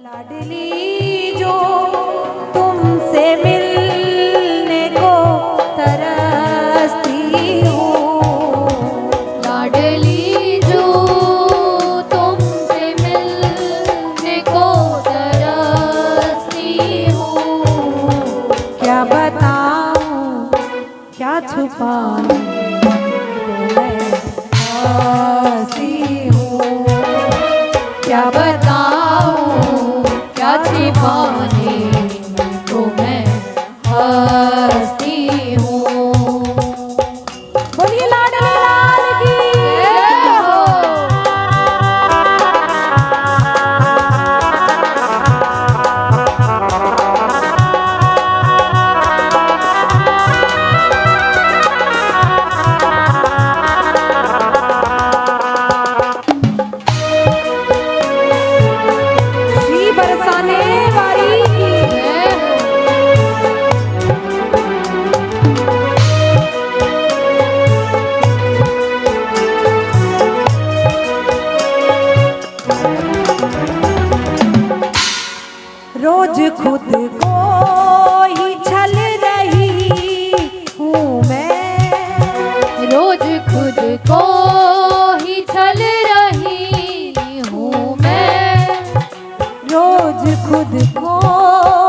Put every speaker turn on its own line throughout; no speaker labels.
लाडली जो तुमसे मिलने को तरसती हूँ,
लाडली जो तुमसे मिलने को तरसती हूँ।
क्या बताऊँ क्या छुपाऊँ मैं हंसी हूँ,
क्या बताऊँ क्या छिपाने को मैं हंसती हूँ।
बोलिए लाडली लाल की
जय हो।
श्री बरसाने वाली की
जय हो।
रोज खुद को ही छल रही हूँ मैं,
रोज खुद को ही छल रही हूँ मैं।
रोज खुद को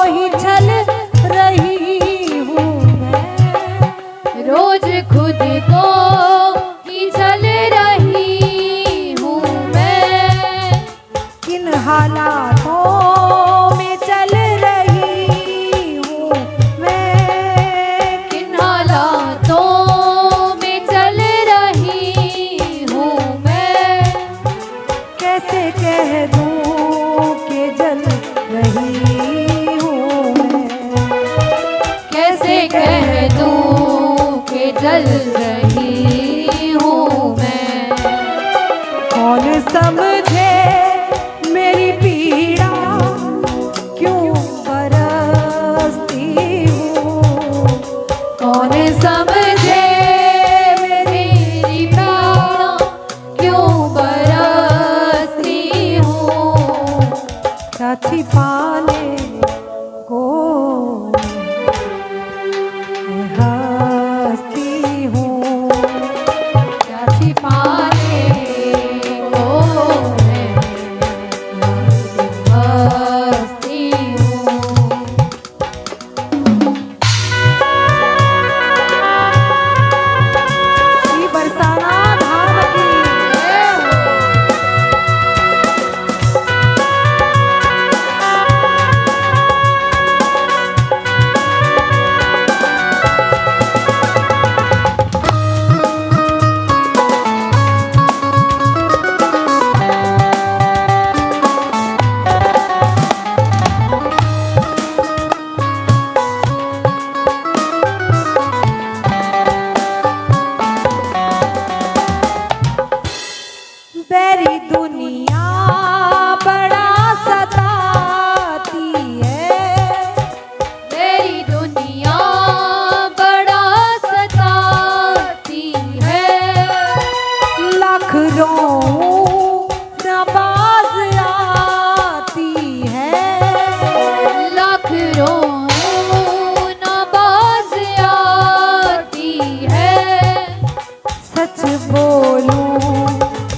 ही छल रही हूँ मैं,
रोज खुद को ही छल रही हूँ मैं।
किन हालातों में चल रही हूँ मैं,
किन हालातों में चल रही हूँ मैं।
कैसे कह दूँ कि जल रही हूँ मैं,
कैसे कह दूँ कि जल रही हूँ मैं।
कौन समझे मेरी पीड़ा क्यों बरसती हूँ,
कौन समझे मेरी पीड़ा क्यों बरसती हूँ।
क्या छिपाने को मैं हंसती हूँ,
क्या छिपाने को मैं हंसती हूँ।
श्री बरसाना धाम की
जय हो।
बैरी दुनिया बड़ा सताती है,
मेरी दुनिया बड़ा सताती है।
लाख रोऊं न बाज आती है,
लाख रोऊं न बाज आती है।
सच बोलूं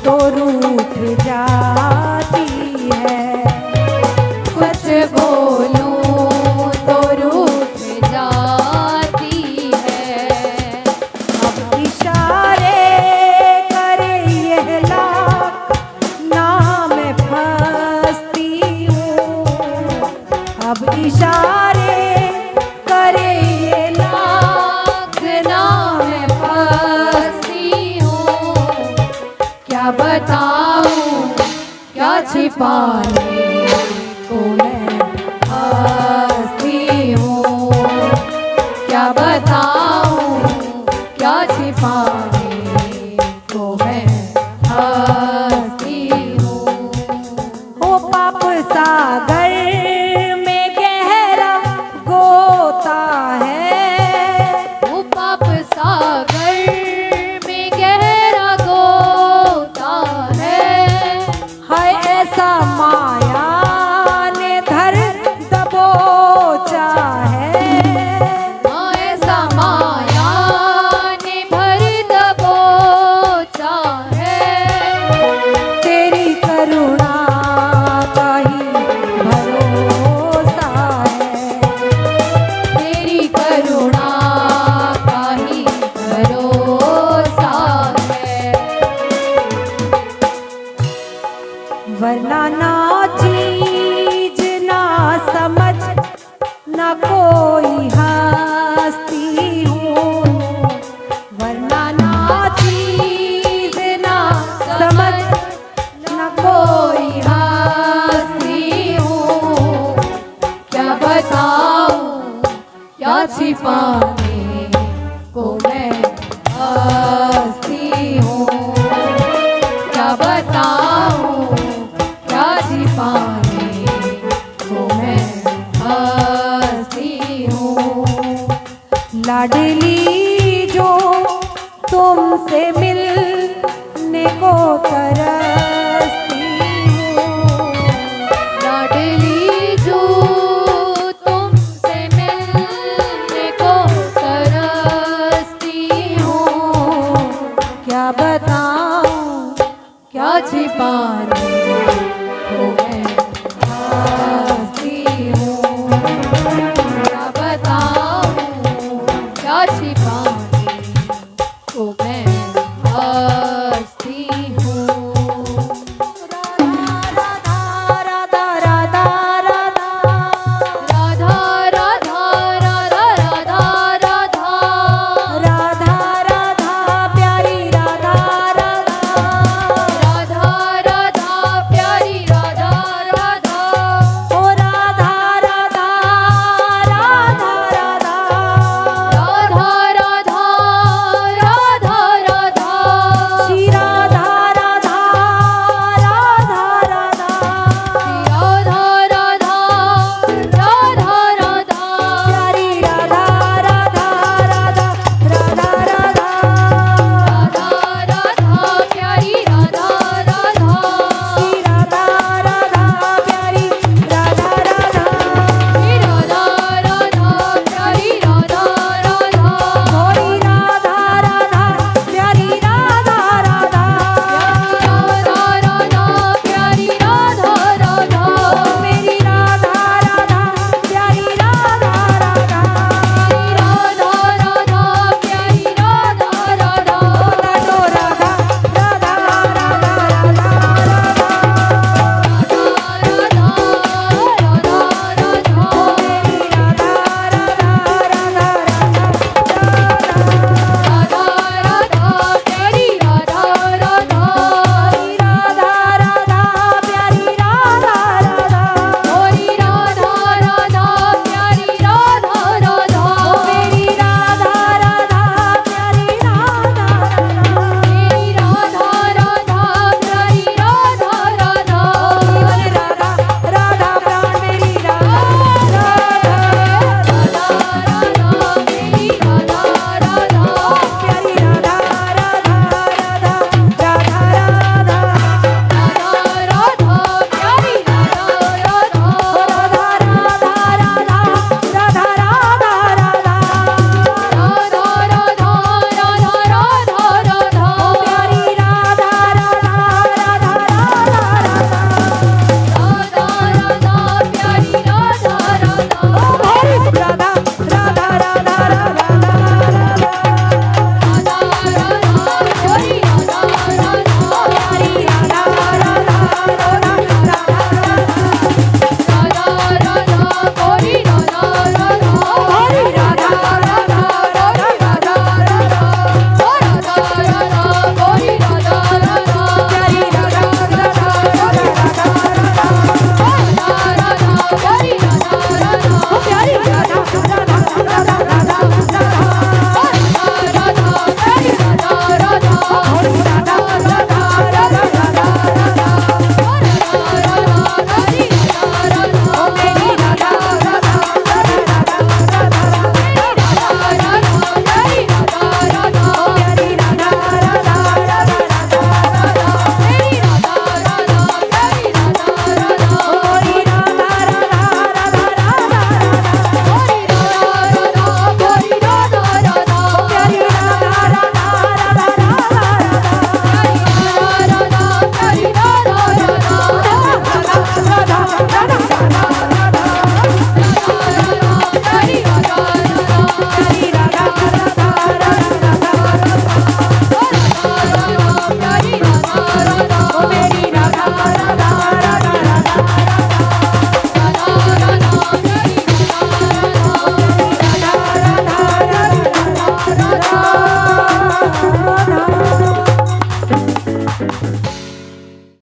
तो रूठ जाती है,
कुछ बोलूं तो रूठ जाती है।
अब इशारे करे यह लाख ना मैं फंसती हूँ, अब इशारे करे ये लाख ना मैं
फंसती हूँ। क्या बताऊं क्या छिपाने को मैं हंसती हूँ। क्या बताऊं क्या छिपाने को मैं हंसती हूँ।
ओ पाप सागर में गहरा गोता है,
वो पाप सागर में गहरा गोता है।
हाय ऐसा मान
छिपाने